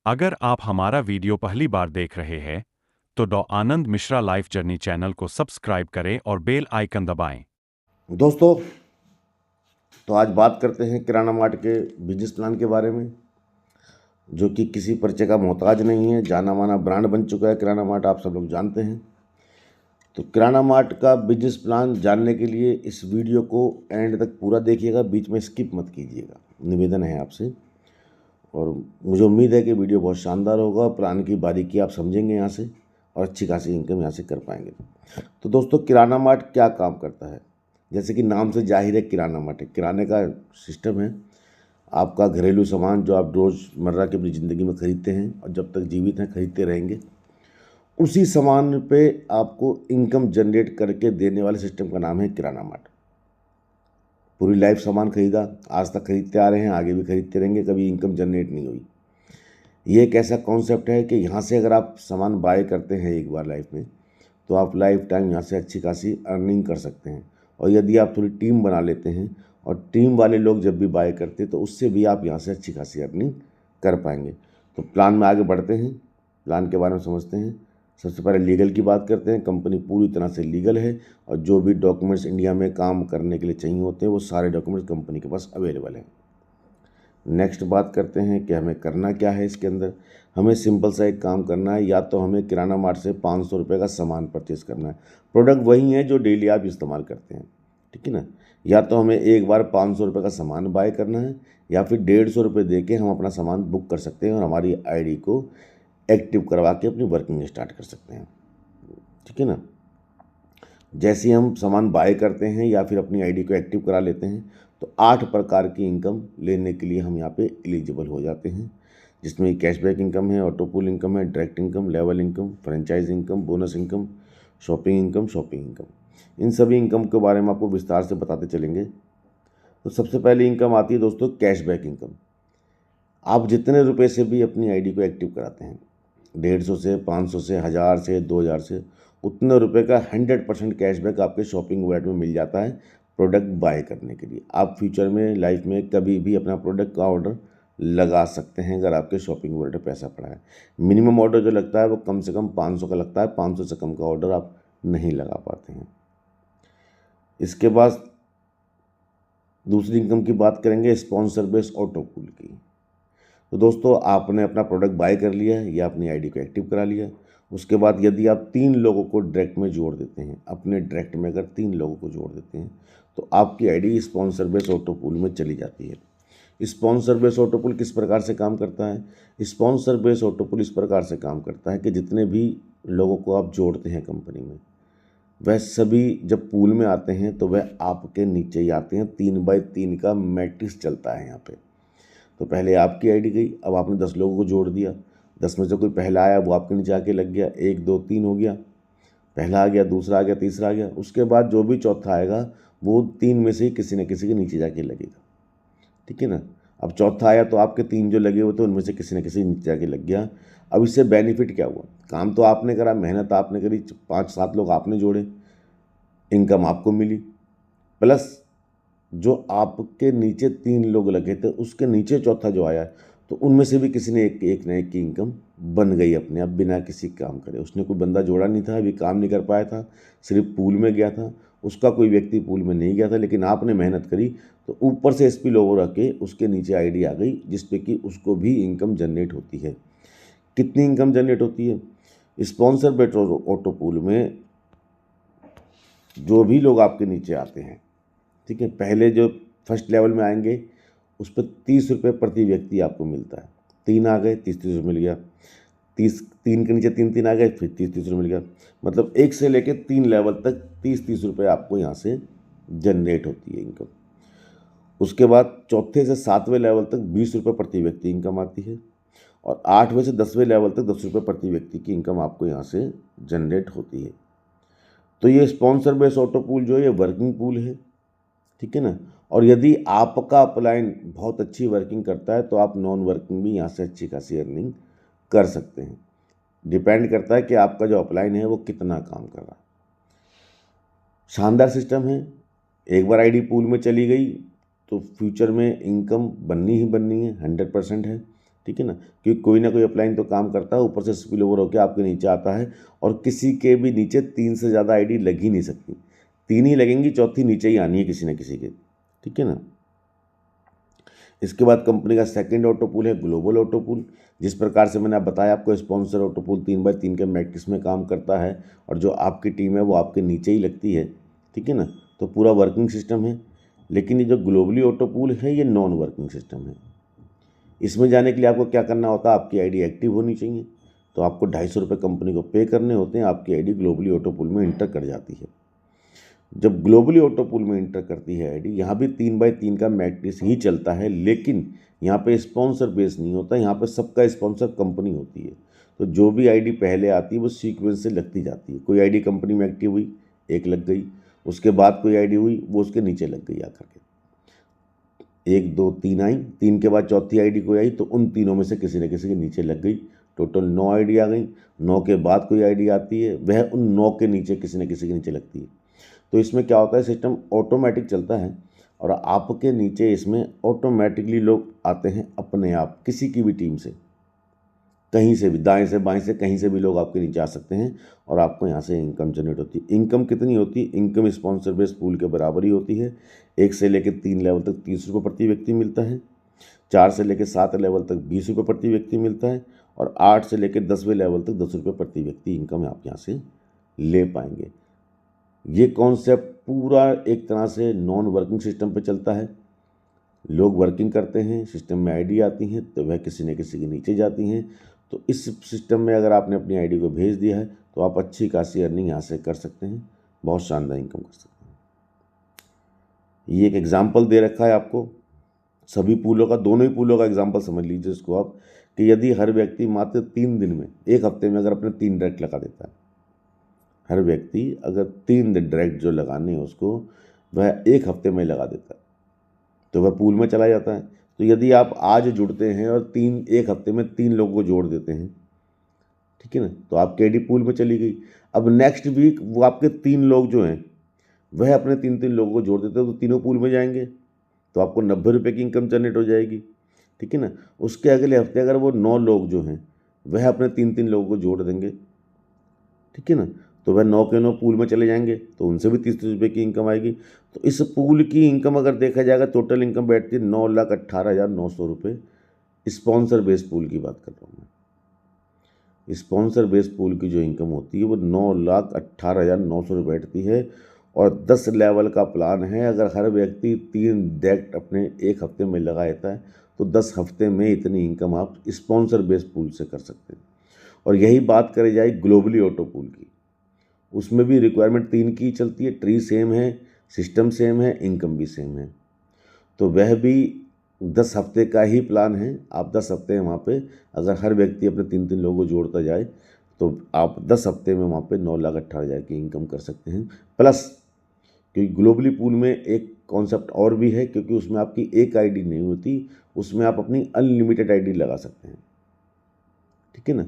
अगर आप हमारा वीडियो पहली बार देख रहे हैं, तो डॉ आनंद मिश्रा लाइफ जर्नी चैनल को सब्सक्राइब करें और बेल आइकन दबाएं। दोस्तों, तो आज बात करते हैं किराना मार्ट के बिजनेस प्लान के बारे में, जो कि किसी परिचय का मोहताज नहीं है। जाना माना ब्रांड बन चुका है किराना मार्ट, आप सब लोग जानते हैं। तो किराना मार्ट का बिजनेस प्लान जानने के लिए इस वीडियो को एंड तक पूरा देखिएगा, बीच में स्किप मत कीजिएगा, निवेदन है आपसे। और मुझे उम्मीद है कि वीडियो बहुत शानदार होगा, प्लान की बारीकी आप समझेंगे यहाँ से और अच्छी खासी इनकम यहाँ से कर पाएंगे। तो दोस्तों, किराना मार्ट क्या काम करता है? जैसे कि नाम से जाहिर है, किराना मार्ट है, किराने का सिस्टम है। आपका घरेलू सामान जो आप रोज़मर्रा की अपनी ज़िंदगी में ख़रीदते हैं और जब तक जीवित हैं खरीदते रहेंगे, उसी सामान पे आपको इनकम जनरेट करके देने वाले सिस्टम का नाम है किराना मार्ट। पूरी लाइफ सामान खरीदा, आज तक खरीदते आ रहे हैं, आगे भी खरीदते रहेंगे, कभी इनकम जनरेट नहीं हुई। ये एक ऐसा कॉन्सेप्ट है कि यहाँ से अगर आप सामान बाय करते हैं एक बार लाइफ में, तो आप लाइफ टाइम यहाँ से अच्छी खासी अर्निंग कर सकते हैं। और यदि आप थोड़ी टीम बना लेते हैं और टीम वाले लोग जब भी बाय करते हैं, तो उससे भी आप यहाँ से अच्छी खासी अर्निंग कर पाएंगे। तो प्लान में आगे बढ़ते हैं, प्लान के बारे में समझते हैं। सबसे पहले लीगल की बात करते हैं। कंपनी पूरी तरह से लीगल है और जो भी डॉक्यूमेंट्स इंडिया में काम करने के लिए चाहिए होते हैं, वो सारे डॉक्यूमेंट्स कंपनी के पास अवेलेबल हैं। नेक्स्ट बात करते हैं कि हमें करना क्या है इसके अंदर। हमें सिंपल सा एक काम करना है, या तो हमें किराना मार्ट से 500 रुपये का सामान परचेज़ करना है। प्रोडक्ट वही है जो डेली आप इस्तेमाल करते हैं, ठीक है ना। या तो हमें एक बार 500 रुपये का सामान बाय करना है, या फिर 150 रुपये दे के हम अपना सामान बुक कर सकते हैं और हमारी आईडी को एक्टिव करवा के अपनी वर्किंग स्टार्ट कर सकते हैं, ठीक है ना। जैसे ही हम सामान बाय करते हैं या फिर अपनी आईडी को एक्टिव करा लेते हैं, तो 8 प्रकार की इनकम लेने के लिए हम यहाँ पे एलिजिबल हो जाते हैं, जिसमें कैशबैक इनकम है, ऑटो पुल इनकम है, direct income, level income, franchise income, bonus income, shopping income. इन सभी इनकम के बारे में आपको विस्तार से बताते चलेंगे। तो सबसे पहले इनकम आती है दोस्तों कैशबैक इनकम। आप जितने रुपये से भी अपनी आईडी को एक्टिव कराते हैं, 150 से, 500 से, 1000 से, 2000 से, उतने रुपए का 100% कैशबैक आपके शॉपिंग वॉलेट में मिल जाता है प्रोडक्ट बाय करने के लिए। आप फ्यूचर में लाइफ में कभी भी अपना प्रोडक्ट का ऑर्डर लगा सकते हैं अगर आपके शॉपिंग वॉलेट में पैसा पड़ा है। मिनिमम ऑर्डर जो लगता है वो कम से कम 500 का लगता है, 500 से कम का ऑर्डर आप नहीं लगा पाते हैं। इसके बाद दूसरी इनकम की बात करेंगे, स्पॉन्सर बेस्ड ऑटो पुल की। तो दोस्तों, आपने अपना प्रोडक्ट बाय कर लिया या अपनी आईडी को एक्टिव करा लिया, उसके बाद यदि आप 3 लोगों को डायरेक्ट में जोड़ देते हैं, अपने डायरेक्ट में अगर 3 लोगों को जोड़ देते हैं, तो आपकी ID sponsor base auto pool में चली जाती है। स्पॉन्सर बेस ऑटो पूल किस प्रकार से काम करता है? स्पॉन्सर बेस ऑटो पूल इस प्रकार से काम करता है कि जितने भी लोगों को आप जोड़ते हैं कंपनी में, वह सभी जब पूल में आते हैं तो वह आपके नीचे ही आते हैं। 3x3 का मैट्रिक्स चलता है यहाँ पे। तो पहले आपकी आईडी गई, अब आपने 10 लोगों को जोड़ दिया, 10 में से कोई पहला आया वो आपके नीचे आके लग गया, 1 2 3 हो गया, पहला आ गया, दूसरा आ गया, तीसरा आ गया। उसके बाद जो भी चौथा आएगा वो 3 में से ही किसी न किसी के नीचे जाके लगेगा, ठीक है ना। अब चौथा आया तो आपके 3 जो लगे हुए थे उनमें से किसी न किसी नीचे जाके लग गया। अब इससे बेनिफिट क्या हुआ? काम तो आपने करा, मेहनत आपने करी, 5-7 लोग आपने जोड़े, इनकम आपको मिली, प्लस जो आपके नीचे 3 लोग लगे थे उसके नीचे चौथा जो आया, तो उनमें से भी किसी ने एक न एक की इनकम बन गई अपने आप, बिना किसी काम करे। उसने कोई बंदा जोड़ा नहीं था, अभी काम नहीं कर पाया था, सिर्फ पूल में गया था, उसका कोई व्यक्ति पूल में नहीं गया था, लेकिन आपने मेहनत करी तो ऊपर से स्पिल ओवर आके उसके नीचे आईडी आ गई, जिसपे कि उसको भी इनकम जनरेट होती है। कितनी इनकम जनरेट होती है? स्पॉन्सर बेट ऑटो पूल में जो भी लोग आपके नीचे आते हैं, ठीक है, पहले जो फर्स्ट लेवल में आएंगे उस पर 30 रुपये प्रति व्यक्ति आपको मिलता है। 3 आ गए, 30-30 रुपये मिल गया, 3 के नीचे 3 आ गए, फिर 30-30 रुपये मिल गया। मतलब 1 से लेकर 3 लेवल तक 30-30 रुपये आपको यहाँ से जनरेट होती है इनकम। उसके बाद चौथे से 7वें लेवल तक 20 रुपये प्रति व्यक्ति इनकम आती है, और 8वें से 10वें लेवल तक 10 रुपये प्रति व्यक्ति की इनकम आपको यहाँ से जनरेट होती है। तो ये स्पॉन्सर बेस ऑटो पूल जो है ये वर्किंग पूल है, ठीक है ना। और यदि आपका अपलाइन बहुत अच्छी वर्किंग करता है तो आप नॉन वर्किंग भी यहाँ से अच्छी खासी अर्निंग कर सकते हैं। डिपेंड करता है कि आपका जो अपलाइन है वो कितना काम कर रहा है। शानदार सिस्टम है। एक बार आईडी पूल में चली गई तो फ्यूचर में इनकम बननी ही बननी है, 100% है, ठीक है ना, क्योंकि कोई ना कोई अपलाइन तो काम करता है, ऊपर से स्पिल ओवर होकर आपके नीचे आता है, और किसी के भी नीचे 3 से ज़्यादा आईडी लग ही नहीं सकती, 3 ही लगेंगी, चौथी नीचे ही आनी है किसी न किसी के, ठीक है ना। इसके बाद कंपनी का सेकंड ऑटो पूल है ग्लोबल ऑटो पूल। जिस प्रकार से मैंने आप बताया आपको, स्पॉन्सर ऑटो पूल 3x3 के मैट्रिक्स में काम करता है, और जो आपकी टीम है वो आपके नीचे ही लगती है, ठीक है ना, तो पूरा वर्किंग सिस्टम है। लेकिन ये जो ग्लोबली ऑटो पूल है ये नॉन वर्किंग सिस्टम है। इसमें जाने के लिए आपको क्या करना होता है, आपकी आईडी एक्टिव होनी चाहिए, तो आपको 250 रुपये कंपनी को पे करने होते हैं, आपकी आईडी ग्लोबली ऑटो पूल में इंटर कर जाती है। जब ग्लोबली ऑटो पूल में इंटर करती है आईडी, यहाँ भी 3x3 का मैट्रिक्स ही चलता है, लेकिन यहाँ पे स्पॉन्सर बेस नहीं होता, यहाँ पे सबका स्पॉन्सर कंपनी होती है। तो जो भी आईडी पहले आती है वो सीक्वेंस से लगती जाती है। कोई आईडी कंपनी में एक्टिव हुई, एक लग गई, उसके बाद कोई आईडी हुई, वो उसके नीचे लग गई आकर के, 1 2 3 आई, 3 के बाद चौथी आईडी कोई आई तो उन तीनों में से किसी न किसी के नीचे लग गई। टोटल 9 आईडी आ गई। 9 के बाद कोई आईडी आती है, वह उन 9 के नीचे किसी न किसी के नीचे लगती है। तो इसमें क्या होता है, सिस्टम ऑटोमेटिक चलता है, और आपके नीचे इसमें ऑटोमेटिकली लोग आते हैं अपने आप, किसी की भी टीम से, कहीं से भी, दाएं से बाएं से, कहीं से भी लोग आपके नीचे आ सकते हैं, और आपको यहाँ से इनकम जनरेट होती है। इनकम कितनी होती है, इनकम स्पॉन्सर बेस पूल के बराबर ही होती है। 1 से लेकर 3 लेवल तक 30 रुपये प्रति व्यक्ति मिलता है, 4 से लेकर 7 लेवल तक 20 रुपये प्रति व्यक्ति मिलता है, और 8 से लेकर 10वें लेवल तक 10 रुपये प्रति व्यक्ति इनकम आप यहाँ से ले पाएंगे। ये कॉन्सेप्ट पूरा एक तरह से नॉन वर्किंग सिस्टम पे चलता है। लोग वर्किंग करते हैं, सिस्टम में आईडी आती हैं, तो वह किसी न किसी के नीचे जाती हैं। तो इस सिस्टम में अगर आपने अपनी आईडी को भेज दिया है तो आप अच्छी खासी अर्निंग यहाँ से कर सकते हैं, बहुत शानदार इनकम कर सकते हैं। ये एक एग्जाम्पल दे रखा है आपको सभी पूलों का, दोनों ही पूलों का एग्जाम्पल समझ लीजिए इसको आप, कि यदि हर व्यक्ति मात्र 3 दिन में, 1 हफ्ते में अगर अपने 3 डायरेक्ट लगा देता है, हर व्यक्ति अगर 3 दिन डायरेक्ट जो लगाने हैं उसको वह 1 हफ्ते में लगा देता है, तो वह पूल में चला जाता है। तो यदि आप आज जुड़ते हैं और 1 हफ्ते में 3 लोगों को जोड़ देते हैं, ठीक है ना, तो आपकी आईडी पूल में चली गई। अब नेक्स्ट वीक वो आपके 3 लोग जो हैं वह अपने 3 लोगों को जोड़ देते हैं, तो तीनों पूल में जाएंगे, तो आपको 90 रुपये की इनकम जनरेट हो जाएगी, ठीक है ना। उसके अगले हफ्ते अगर वो 9 लोग जो हैं वह अपने 3 लोगों को जोड़ देंगे, ठीक है ना, तो वह 9 के 9 पूल में चले जाएंगे, तो उनसे भी 30 रुपये की इनकम आएगी। तो इस पूल की इनकम अगर देखा जाएगा, टोटल इनकम बैठती है 9,18,900 रुपये। स्पॉन्सर बेस पूल की बात कर रहा हूँ मैं। स्पॉन्सर बेस पूल की जो इनकम होती है वो 9,18,900 रुपये बैठती है, और 10 लेवल का प्लान है। अगर हर व्यक्ति 3 डायरेक्ट अपने 1 हफ्ते में लगा देता है तो 10 हफ्ते में इतनी इनकम आप स्पॉन्सर बेस पूल से कर सकते हैं। और यही बात करी जाए ग्लोबली ऑटो पूल की, उसमें भी रिक्वायरमेंट 3 की चलती है, ट्री सेम है, सिस्टम सेम है, इनकम भी सेम है। तो वह भी 10 हफ्ते का ही प्लान है। आप 10 हफ्ते वहाँ पे अगर हर व्यक्ति अपने 3 लोगों को जोड़ता जाए तो आप 10 हफ्ते में वहाँ पे 9,18,000 की इनकम कर सकते हैं। प्लस क्योंकि ग्लोबली पूल में एक कॉन्सेप्ट और भी है, क्योंकि उसमें आपकी एक आईडी नहीं होती, उसमें आप अपनी अनलिमिटेड आईडी लगा सकते हैं, ठीक है ना।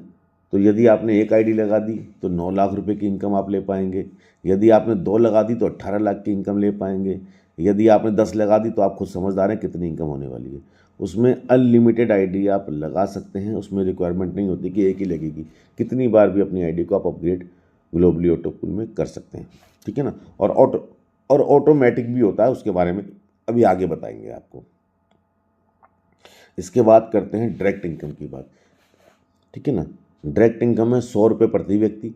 तो यदि आपने एक आईडी लगा दी तो 9 लाख रुपए की इनकम आप ले पाएंगे। यदि आपने 2 लगा दी तो 18 लाख की इनकम ले पाएंगे। यदि आपने 10 लगा दी तो आप खुद समझदार हैं कितनी इनकम होने वाली है। उसमें अनलिमिटेड आईडी आप लगा सकते हैं, उसमें रिक्वायरमेंट नहीं होती कि एक ही लगेगी, कितनी बार भी अपनी आईडी को आप अपग्रेड ग्लोबली ऑटो पूल में कर सकते हैं, ठीक है ना। और ऑटोमेटिक भी होता है, उसके बारे में अभी आगे बताएंगे आपको। इसके बाद करते हैं डायरेक्ट इनकम की बात, ठीक है ना। डायरेक्ट इनकम है 100 रुपये प्रति व्यक्ति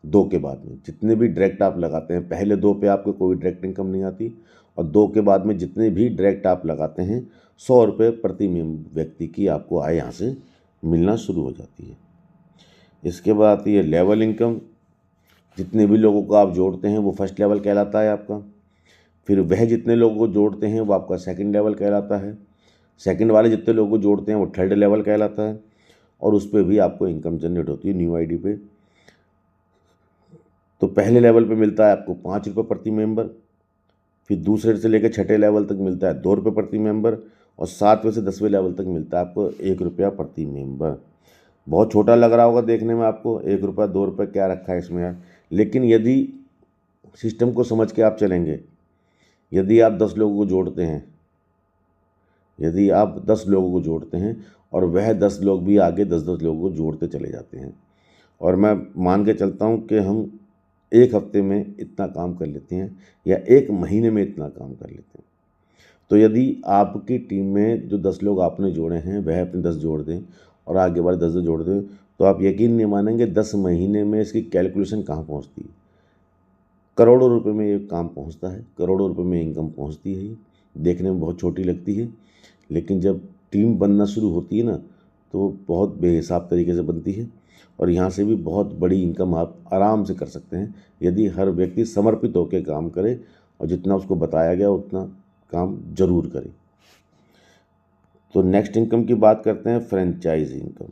2 के बाद में। जितने भी डायरेक्ट आप लगाते हैं, पहले 2 पे आपको कोई डायरेक्ट इनकम नहीं आती, और 2 के बाद में जितने भी डायरेक्ट आप लगाते हैं 100 रुपये प्रति व्यक्ति की आपको आय यहाँ से मिलना शुरू हो जाती है। इसके बाद आती है लेवल इनकम। जितने भी लोगों को आप जोड़ते हैं वो फर्स्ट लेवल कहलाता है आपका। फिर वह जितने लोगों को जोड़ते हैं वो आपका सेकंड लेवल कहलाता है। सेकंड वाले जितने लोगों को जोड़ते हैं वो थर्ड लेवल कहलाता है, और उस पर भी आपको इनकम जनरेट होती है न्यू आईडी पे। तो पहले लेवल पे मिलता है आपको 5 रुपये प्रति मेंबर, फिर दूसरे से लेकर 6ठे लेवल तक मिलता है 2 रुपये प्रति मेंबर, और 7वें से 10वें लेवल तक मिलता है आपको 1 रुपया प्रति मेंबर। बहुत छोटा लग रहा होगा देखने में आपको, 1 रुपया 2 रुपये क्या रखा है इसमें यार, लेकिन यदि सिस्टम को समझ के आप चलेंगे, यदि आप 10 लोगों को जोड़ते हैं, यदि आप 10 लोगों को जोड़ते हैं और वह 10 लोग भी आगे 10-10 लोगों को जोड़ते चले जाते हैं। और मैं मान के चलता हूँ कि हम 1 हफ्ते में इतना काम कर लेते हैं या 1 महीने में इतना काम कर लेते हैं। तो यदि आपकी टीम में जो 10 लोग आपने जोड़े हैं वह अपने 10 जोड़ दें और आगे वाले 10 जोड़ दें, तो आप यकीन नहीं मानेंगे 10 महीने में इसकी कैलकुलेशन कहाँ पहुँचती है। करोड़ों रुपए में ये काम पहुँचता है, करोड़ों रुपए में इनकम पहुँचती है। ये देखने में बहुत छोटी लगती है, लेकिन जब टीम बनना शुरू होती है ना, तो बहुत बेहिसाब तरीके से बनती है और यहाँ से भी बहुत बड़ी इनकम आप आराम से कर सकते हैं यदि हर व्यक्ति समर्पित होकर काम करे और जितना उसको बताया गया उतना काम जरूर करे। तो नेक्स्ट इनकम की बात करते हैं, फ्रेंचाइज इनकम।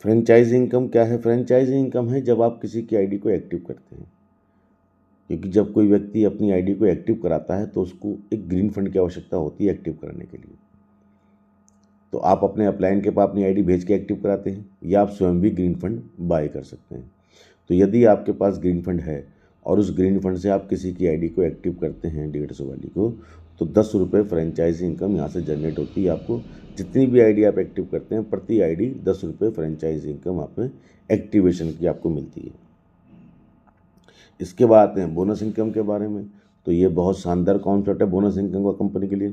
फ्रेंचाइज इनकम क्या है? फ्रेंचाइज इनकम है जब आप किसी की आईडी को एक्टिव करते हैं, क्योंकि जब कोई व्यक्ति अपनी आईडी को एक्टिव कराता है तो उसको एक ग्रीन फंड की आवश्यकता होती है एक्टिव कराने के लिए। तो आप अपने अपलाइन के पास अपनी आईडी भेज के एक्टिव कराते हैं या आप स्वयं भी ग्रीन फंड बाय कर सकते हैं। तो यदि आपके पास ग्रीन फंड है और उस ग्रीन फंड से आप किसी की आईडी को एक्टिव करते हैं 150 वाली को, तो 10 रुपये फ्रेंचाइज इनकम यहाँ से जनरेट होती है आपको। जितनी भी आईडी आप एक्टिव करते हैं प्रति आईडी 10 रुपये फ्रेंचाइज इनकम आप में एक्टिवेशन की आपको मिलती है। इसके बाद आते हैं बोनस इनकम के बारे में। तो ये बहुत शानदार कॉन्सेप्ट है बोनस इनकम का कंपनी के लिए।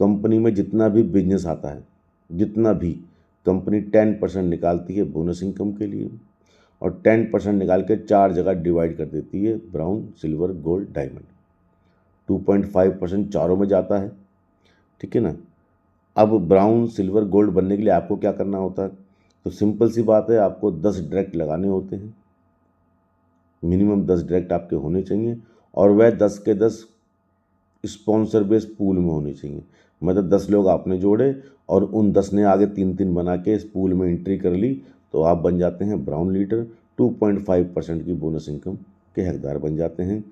कंपनी में जितना भी बिजनेस आता है, जितना भी, कंपनी 10% निकालती है बोनस इनकम के लिए और 10% निकाल के 4 जगह डिवाइड कर देती है, ब्राउन, सिल्वर, गोल्ड, डायमंड। 2.5% चारों में जाता है, ठीक है ना। अब ब्राउन, सिल्वर, गोल्ड बनने के लिए आपको क्या करना होता है? तो सिंपल सी बात है, आपको 10 डायरेक्ट लगाने होते हैं, मिनिमम 10 डायरेक्ट आपके होने चाहिए और वह 10 के 10 स्पॉन्सर बेस पूल में होने चाहिए। मतलब 10 लोग आपने जोड़े और उन 10 ने आगे 3-3 बना के इस पूल में एंट्री कर ली, तो आप बन जाते हैं ब्राउन लीडर, 2.5% की बोनस इनकम के हकदार बन जाते हैं,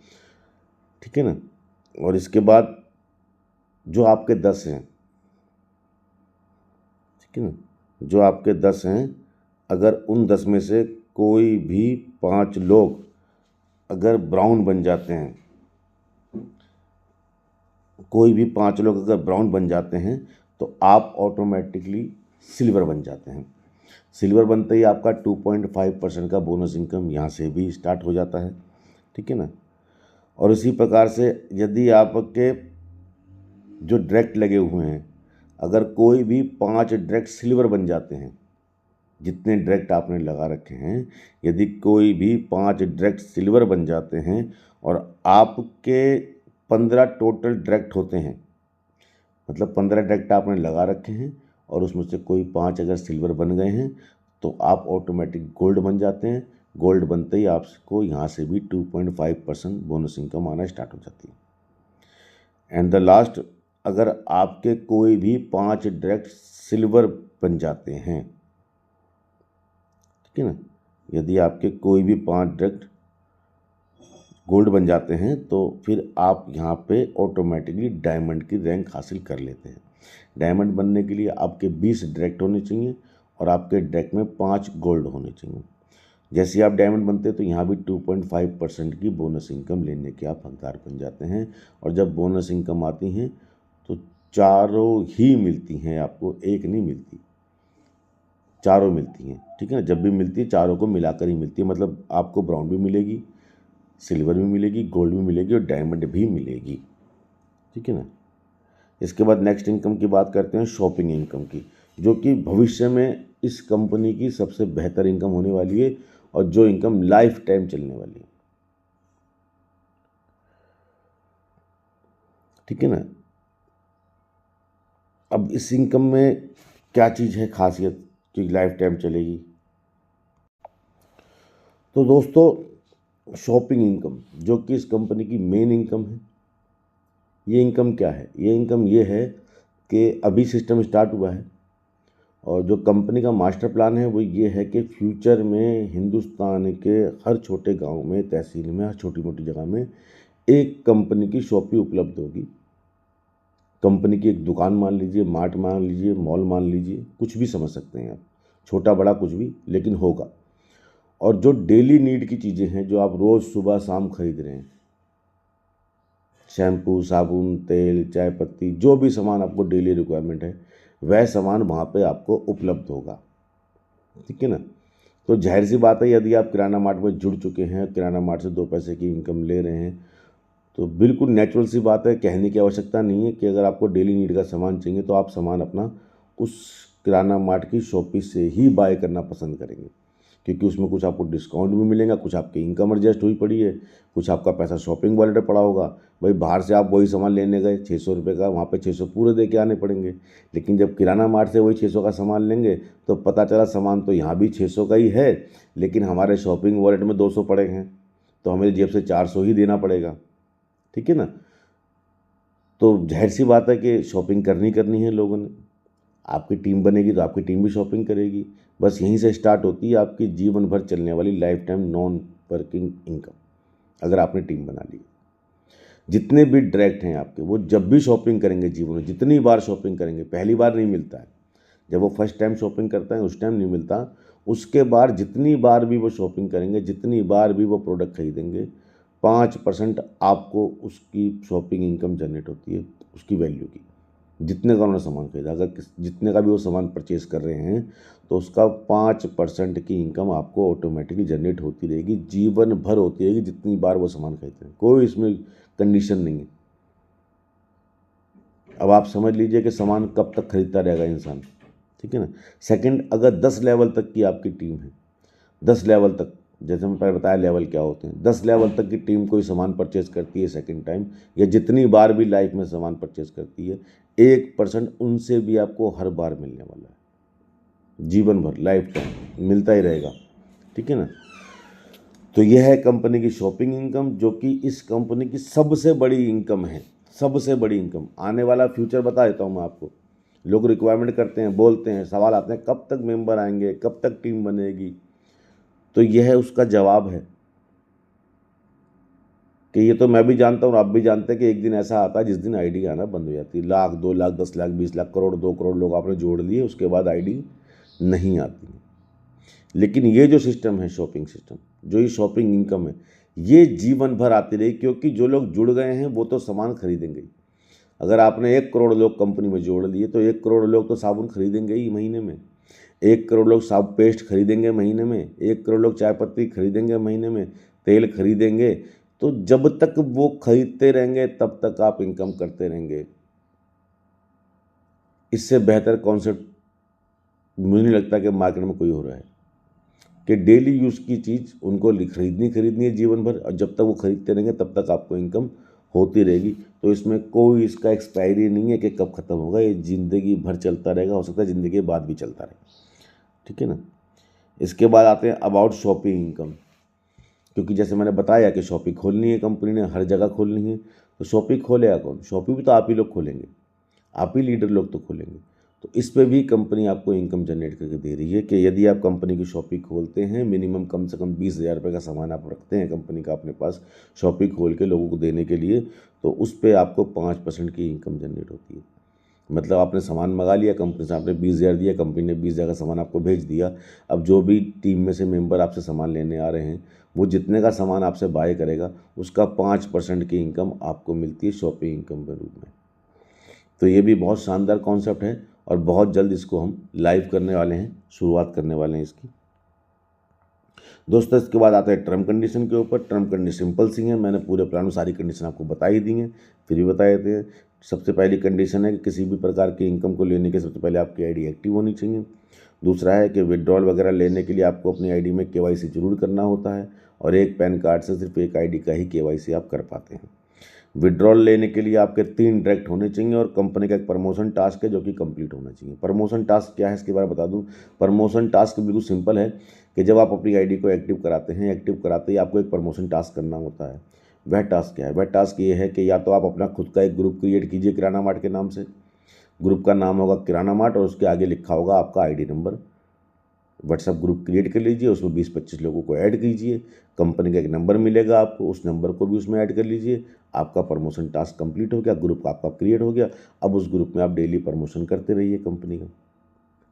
ठीक है ना। और इसके बाद जो आपके 10 हैं, ठीक है ना, जो आपके 10 हैं, अगर उन 10 में से कोई भी 5 लोग अगर ब्राउन बन जाते हैं, कोई भी 5 लोग अगर ब्राउन बन जाते हैं तो आप ऑटोमेटिकली सिल्वर बन जाते हैं। सिल्वर बनते ही आपका 2.5% का बोनस इनकम यहाँ से भी स्टार्ट हो जाता है, ठीक है ना। और इसी प्रकार से यदि आपके जो डायरेक्ट लगे हुए हैं, अगर कोई भी 5 डायरेक्ट सिल्वर बन जाते हैं, जितने डायरेक्ट आपने लगा रखे हैं, यदि कोई भी 5 डायरेक्ट सिल्वर बन जाते हैं और आपके 15 टोटल डायरेक्ट होते हैं, मतलब 15 डायरेक्ट आपने लगा रखे हैं और उसमें से कोई 5 अगर सिल्वर बन गए हैं तो आप ऑटोमेटिक गोल्ड बन जाते हैं। गोल्ड बनते ही आपको यहाँ से भी 2.5% बोनस इनकम आना स्टार्ट हो जाती है। एंड द लास्ट, अगर आपके कोई भी 5 डायरेक्ट सिल्वर बन जाते हैं, ठीक है ना, यदि आपके कोई भी 5 डायरेक्ट गोल्ड बन जाते हैं तो फिर आप यहाँ पे ऑटोमेटिकली डायमंड की रैंक हासिल कर लेते हैं। डायमंड बनने के लिए आपके 20 डायरेक्ट होने चाहिए और आपके डायरेक्ट में 5 गोल्ड होने चाहिए। जैसे ही आप डायमंड बनते हैं तो यहाँ भी 2.5% की बोनस इनकम लेने के आप हकदार बन जाते हैं। और जब बोनस इनकम आती हैं तो चारों ही मिलती हैं आपको, एक नहीं मिलती, चारों मिलती हैं, ठीक है ना। जब भी मिलती है चारों को मिलाकर ही मिलती है, मतलब आपको ब्राउन भी मिलेगी, सिल्वर भी मिलेगी, गोल्ड भी मिलेगी और डायमंड भी मिलेगी, ठीक है ना। इसके बाद नेक्स्ट इनकम की बात करते हैं, शॉपिंग इनकम की, जो कि भविष्य में इस कंपनी की सबसे बेहतर इनकम होने वाली है और जो इनकम लाइफ टाइम चलने वाली है, ठीक है ना। अब इस इनकम में क्या चीज़ है खासियत कि लाइफ टाइम चलेगी? तो दोस्तों, शॉपिंग इनकम जो कि इस कंपनी की मेन इनकम है, ये इनकम क्या है? ये इनकम ये है कि अभी सिस्टम स्टार्ट हुआ है और जो कंपनी का मास्टर प्लान है वो ये है कि फ्यूचर में हिंदुस्तान के हर छोटे गांव में, तहसील में, हर छोटी मोटी जगह में एक कंपनी की शॉप उपलब्ध होगी। कंपनी की एक दुकान मान लीजिए, मार्ट मान लीजिए, मॉल मान लीजिए, कुछ भी समझ सकते हैं आप, छोटा बड़ा कुछ भी, लेकिन होगा। और जो डेली नीड की चीज़ें हैं जो आप रोज़ सुबह शाम खरीद रहे हैं, शैम्पू, साबुन, तेल, चाय पत्ती, जो भी सामान आपको डेली रिक्वायरमेंट है, वह सामान वहाँ पे आपको उपलब्ध होगा। ठीक है ना। तो जाहिर सी बात है, यदि आप किराना मार्ट में जुड़ चुके हैं, किराना मार्ट से 2 पैसे की इनकम ले रहे हैं, तो बिल्कुल नेचुरल सी बात है, कहने की आवश्यकता नहीं है कि अगर आपको डेली नीड का सामान चाहिए तो आप सामान अपना उस किराना मार्ट की शॉपी से ही बाय करना पसंद करेंगे, क्योंकि उसमें कुछ आपको डिस्काउंट भी मिलेगा, कुछ आपकी इनकम एडजस्ट हुई पड़ी है, कुछ आपका पैसा शॉपिंग वॉलेट में पड़ा होगा। भाई बाहर से आप वही सामान लेने गए 600 रुपये का, वहाँ पे 600 पूरे दे के आने पड़ेंगे। लेकिन जब किराना मार्ट से वही 600 का सामान लेंगे तो पता चला सामान तो यहाँ भी 600 का ही है, लेकिन हमारे शॉपिंग वॉलेट में 200 पड़े हैं, तो हमें जेब से 400 ही देना पड़ेगा। ठीक है ना। तो जाहिर सी बात है कि शॉपिंग करनी है लोगों ने। आपकी टीम बनेगी तो आपकी टीम भी शॉपिंग करेगी। बस यहीं से स्टार्ट होती है आपकी जीवन भर चलने वाली life time non working income, अगर आपने टीम बना ली। जितने भी डायरेक्ट हैं आपके, वो जब भी शॉपिंग करेंगे जीवन में, जितनी बार शॉपिंग करेंगे, पहली बार नहीं मिलता है, जब वो फर्स्ट टाइम शॉपिंग करता है उस टाइम नहीं मिलता, उसके बाद जितनी बार भी वो शॉपिंग करेंगे, जितनी बार भी वो प्रोडक्ट खरीदेंगे, 5% आपको उसकी शॉपिंग इनकम जनरेट होती है, उसकी वैल्यू की। जितने का उन्होंने सामान खरीदा, अगर जितने का भी वो सामान परचेज कर रहे हैं तो उसका 5% की इनकम आपको ऑटोमेटिकली जनरेट होती रहेगी, जीवन भर होती रहेगी, जितनी बार वो सामान खरीदते हैं। कोई इसमें कंडीशन नहीं है। अब आप समझ लीजिए कि सामान कब तक खरीदता रहेगा इंसान। ठीक है ना। सेकंड, अगर 10 लेवल तक की आपकी टीम है, 10 लेवल तक, जैसे मैं पहले बताया लेवल क्या होते हैं, 10 लेवल तक की टीम कोई सामान परचेज करती है सेकंड टाइम, या जितनी बार भी लाइफ में सामान परचेज करती है, 1% उनसे भी आपको हर बार मिलने वाला है, जीवन भर लाइफ टाइम मिलता ही रहेगा। ठीक है ना। तो यह है कंपनी की शॉपिंग इनकम, जो कि इस कंपनी की सबसे बड़ी इनकम है, सबसे बड़ी इनकम। आने वाला फ्यूचर बता देता हूँ मैं आपको। लोग रिक्वायरमेंट करते हैं, बोलते हैं, सवाल आते हैं, कब तक मेंबर आएंगे, कब तक टीम बनेगी। तो यह उसका जवाब है कि ये तो मैं भी जानता हूँ, आप भी जानते हैं कि एक दिन ऐसा आता है जिस दिन आईडी आना बंद हो जाती है। 1 लाख 2 लाख 10 लाख 20 लाख करोड़ 2 करोड़ लोग आपने जोड़ लिए, उसके बाद आईडी नहीं आती। लेकिन ये जो सिस्टम है, शॉपिंग सिस्टम, जो ये शॉपिंग इनकम है, ये जीवन भर आती रही, क्योंकि जो लोग जुड़ गए हैं वो तो सामान खरीदेंगे। अगर आपने 1 करोड़ लोग कंपनी में जोड़ लिए तो 1 करोड़ लोग तो साबुन खरीदेंगे ही महीने में, 1 करोड़ लोग साब पेस्ट खरीदेंगे महीने में, 1 करोड़ लोग चाय पत्ती खरीदेंगे महीने में, तेल खरीदेंगे। तो जब तक वो खरीदते रहेंगे तब तक आप इनकम करते रहेंगे। इससे बेहतर कॉन्सेप्ट मुझे नहीं लगता कि मार्केट में कोई हो रहा है, कि डेली यूज़ की चीज़ उनको खरीदनी है जीवन भर, और जब तक वो खरीदते रहेंगे तब तक आपको इनकम होती रहेगी। तो इसमें कोई इसका एक्सपायरी नहीं है कि कब ख़त्म होगा, ये ज़िंदगी भर चलता रहेगा, हो सकता है ज़िंदगी के बाद भी चलता रहे। ठीक है ना। इसके बाद आते हैं अबाउट शॉपिंग इनकम, क्योंकि जैसे मैंने बताया कि शॉपिंग खोलनी है कंपनी ने, हर जगह खोलनी है, तो शॉपिंग खोलेगा कौन? शॉपिंग भी तो आप ही लोग खोलेंगे, आप ही लीडर लोग तो खोलेंगे। तो इस पे भी कंपनी आपको इनकम जनरेट करके दे रही है कि यदि आप कंपनी की शॉपिंग खोलते हैं, मिनिमम कम से कम 20,000 रुपये का सामान आप रखते हैं कंपनी का अपने पास शॉपिंग खोल के लोगों को देने के लिए, तो उस पर आपको 5% की इनकम जनरेट होती है। मतलब आपने सामान मंगा लिया कंपनी से, आपने 20,000 दिया, कंपनी ने 20,000 का सामान आपको भेज दिया। अब जो भी टीम में से मेंबर आपसे सामान लेने आ रहे हैं, वो जितने का सामान आपसे बाय करेगा उसका 5% की इनकम आपको मिलती है शॉपिंग इनकम के रूप में। तो ये भी बहुत शानदार कॉन्सेप्ट है और बहुत जल्द इसको हम लाइव करने वाले हैं, शुरुआत करने वाले हैं इसकी। दोस्तों इसके बाद आता है टर्म कंडीशन के ऊपर। टर्म कंडीशन सिंपल सी है, मैंने पूरे प्लान में सारी कंडीशन आपको बता ही दी हैं, फिर भी बता देते हैं। सबसे पहली कंडीशन है कि किसी भी प्रकार की इनकम को लेने के सबसे पहले आपकी आईडी एक्टिव होनी चाहिए। दूसरा है कि विड्रॉल वगैरह लेने के लिए आपको अपनी आईडी में केवाईसी जरूर करना होता है, और एक पैन कार्ड से सिर्फ एक आईडी का ही केवाईसी आप कर पाते हैं। विड्रॉल लेने के लिए आपके 3 डायरेक्ट होने चाहिए, और कंपनी का एक प्रमोशन टास्क है जो कि कंप्लीट होना चाहिए। प्रमोशन टास्क क्या है इसके बारे में बता दूं। प्रमोशन टास्क बिल्कुल सिंपल है कि जब आप अपनी आईडी को एक्टिव कराते हैं, एक्टिव कराते ही आपको एक प्रमोशन टास्क करना होता है। वह टास्क क्या है? वह टास्क ये है कि या तो आप अपना खुद का एक ग्रुप क्रिएट कीजिए किराना मार्ट के नाम से। ग्रुप का नाम होगा किराना मार्ट और उसके आगे लिखा होगा आपका ID number. WhatsApp group create कर लीजिए, उसमें 20-25 लोगों को ऐड कीजिए, कंपनी का एक नंबर मिलेगा आपको, उस नंबर को भी उसमें ऐड कर लीजिए। आपका प्रमोशन टास्क कंप्लीट हो गया, ग्रुप आपका क्रिएट हो गया। अब उस ग्रुप में आप डेली प्रमोशन करते रहिए कंपनी का।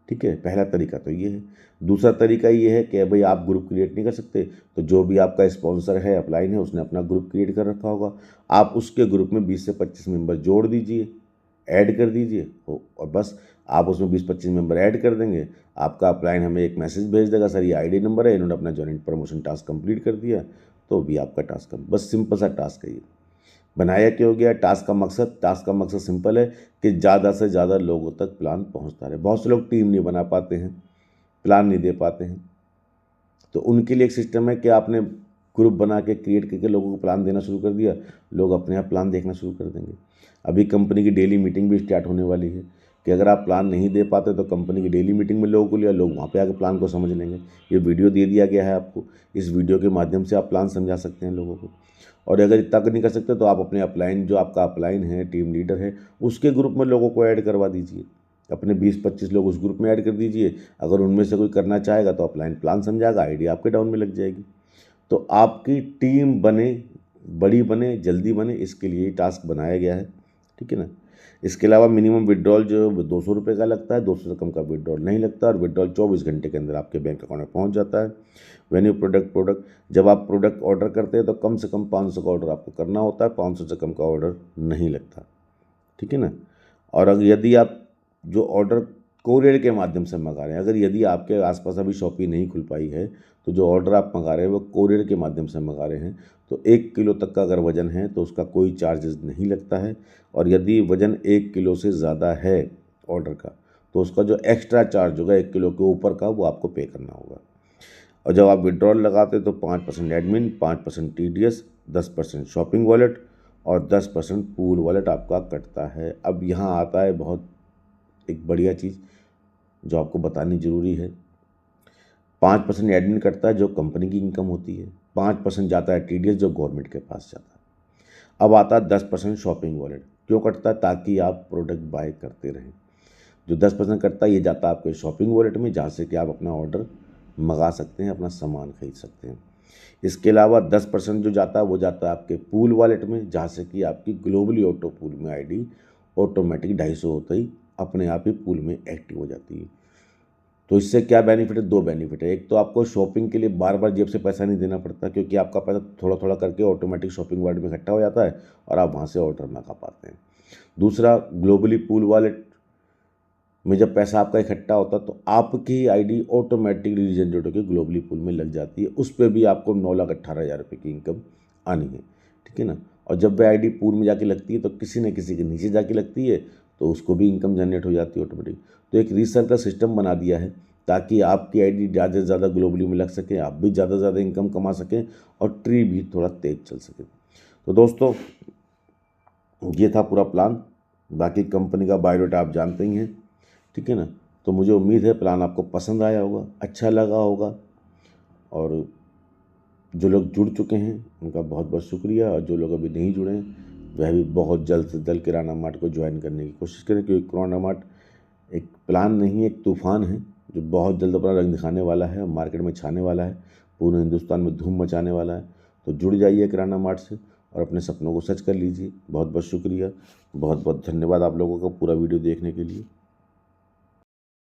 ठीक है, पहला तरीका तो ये है। दूसरा तरीका ये है कि भाई आप ग्रुप क्रिएट नहीं कर सकते, तो जो भी आपका स्पॉन्सर है, अपलाइन है, उसने अपना ग्रुप क्रिएट कर रखा होगा, आप उसके ग्रुप में 20 से 25 मेंबर जोड़ दीजिए, ऐड कर दीजिए और बस आप उसमें 20-25 मेंबर ऐड कर देंगे, आपका अपलाइन हमें एक मैसेज भेज देगा, सर ये आईडी नंबर है, इन्होंने अपना जॉइनिंग प्रमोशन टास्क कंप्लीट कर दिया, तो भी आपका टास्क बस सिंपल सा टास्क है ये। बनाया क्या हो गया टास्क का मकसद सिंपल है कि ज़्यादा से ज़्यादा लोगों तक प्लान पहुंचता रहे। बहुत से लोग टीम नहीं बना पाते हैं, प्लान नहीं दे पाते हैं, तो उनके लिए एक सिस्टम है कि आपने ग्रुप बना के क्रिएट करके लोगों को प्लान देना शुरू कर दिया, लोग अपने आप प्लान देखना शुरू कर देंगे। अभी कंपनी की डेली मीटिंग भी स्टार्ट होने वाली है कि अगर आप प्लान नहीं दे पाते तो कंपनी की डेली मीटिंग में लोगों को लिया, लोग वहाँ पे आकर प्लान को समझ लेंगे। ये वीडियो दे दिया गया है आपको, इस वीडियो के माध्यम से आप प्लान समझा सकते हैं लोगों को। और अगर इतना नहीं कर सकते तो आप अपने अपलाइन, जो आपका अपलाइन है, टीम लीडर है, उसके ग्रुप में लोगों को ऐड करवा दीजिए। अपने 20-25 लोग उस ग्रुप में ऐड कर दीजिए। अगर उनमें से कोई करना चाहेगा तो अपलाइन प्लान समझाएगा, आईडी आपके डाउन में लग जाएगी। तो आपकी टीम बने, बड़ी बने, जल्दी बने, इसके लिए टास्क बनाया गया है, ठीक है ना। इसके अलावा मिनिमम विड्रॉल जो 200 रुपये का लगता है, 200 से कम का विड्रॉल नहीं लगता, और विड्रॉल 24 घंटे के अंदर आपके बैंक अकाउंट में पहुंच जाता है। वेन्यू प्रोडक्ट जब आप प्रोडक्ट ऑर्डर करते हैं तो कम से कम 500 का ऑर्डर आपको करना होता है, 500 से कम का ऑर्डर नहीं लगता, ठीक है ना। और अगर यदि आप जो ऑर्डर कोरियर के माध्यम से मंगा रहे हैं, अगर यदि आपके आसपास अभी शॉपी नहीं खुल पाई है तो जो ऑर्डर आप मंगा रहे हैं वो कोरियर के माध्यम से मंगा रहे हैं, तो 1 किलो तक का अगर वज़न है तो उसका कोई चार्जेस नहीं लगता है। और यदि वज़न 1 किलो से ज़्यादा है ऑर्डर का तो उसका जो एक्स्ट्रा चार्ज होगा 1 किलो के ऊपर का, वो आपको पे करना होगा। और जब आप विड्रॉल लगाते तो 5% एडमिन, 5% TDS, 10% शॉपिंग वॉलेट और 10% पूल वॉलेट आपका कटता है। अब यहाँ आता है बहुत एक बढ़िया चीज़ जो आपको बतानी ज़रूरी है। 5% एडमिन कटता है जो कंपनी की इनकम होती है, 5% जाता है TDS जो गवर्नमेंट के पास जाता है। अब आता है 10% शॉपिंग वॉलेट। क्यों कटता है? ताकि आप प्रोडक्ट बाय करते रहें। जो 10% कटता है ये जाता है आपके शॉपिंग वॉलेट में, जहाँ से कि आप अपना ऑर्डर मंगा सकते हैं, अपना सामान खरीद सकते हैं। इसके अलावा 10% जो जाता है वो जाता है आपके पूल वॉलेट में, जहाँ से कि आपकी ग्लोबली ऑटो पूल में आईडी ऑटोमेटिक 250 होते ही अपने आप ही पूल में एक्टिव हो जाती है। तो इससे क्या बेनिफिट है? 2 बेनिफिट है। एक तो आपको शॉपिंग के लिए बार बार जेब से पैसा नहीं देना पड़ता, क्योंकि आपका पैसा थोड़ा थोड़ा करके ऑटोमेटिक शॉपिंग वॉलेट में इकट्ठा हो जाता है और आप वहाँ से ऑर्डर मंगा पाते हैं। दूसरा, ग्लोबली पूल वॉलेट में जब पैसा आपका इकट्ठा होता है तो आपकी आईडी ऑटोमेटिकली रीजनरेट होकर ग्लोबली पूल में लग जाती है। उस पर भी आपको 9,18,000 रुपये की इनकम आनी है, ठीक है ना। और जब वह आईडी पूल में जाके लगती है तो किसी न किसी के नीचे जाके लगती है, तो उसको भी इनकम जनरेट हो जाती है ऑटोमेटिक। तो एक रीसर्च का सिस्टम बना दिया है ताकि आपकी आईडी ज़्यादा से ज़्यादा ग्लोबली में लग सके, आप भी ज़्यादा से ज़्यादा इनकम कमा सकें और ट्री भी थोड़ा तेज चल सके। तो दोस्तों, ये था पूरा प्लान। बाकी कंपनी का बायोडाटा आप जानते ही हैं, ठीक है ना। तो मुझे उम्मीद है प्लान आपको पसंद आया होगा, अच्छा लगा होगा। और जो लोग जुड़ चुके हैं उनका बहुत बहुत शुक्रिया, और जो लोग अभी नहीं जुड़े हैं वह भी बहुत जल्द से जल्द किराना मार्ट को ज्वाइन करने की कोशिश करें, क्योंकि किराना मार्ट एक प्लान नहीं, एक तूफ़ान है जो बहुत जल्द अपना रंग दिखाने वाला है, मार्केट में छाने वाला है, पूरे हिंदुस्तान में धूम मचाने वाला है। तो जुड़ जाइए किराना मार्ट से और अपने सपनों को सच कर लीजिए। बहुत बहुत शुक्रिया, बहुत बहुत धन्यवाद आप लोगों का पूरा वीडियो देखने के लिए।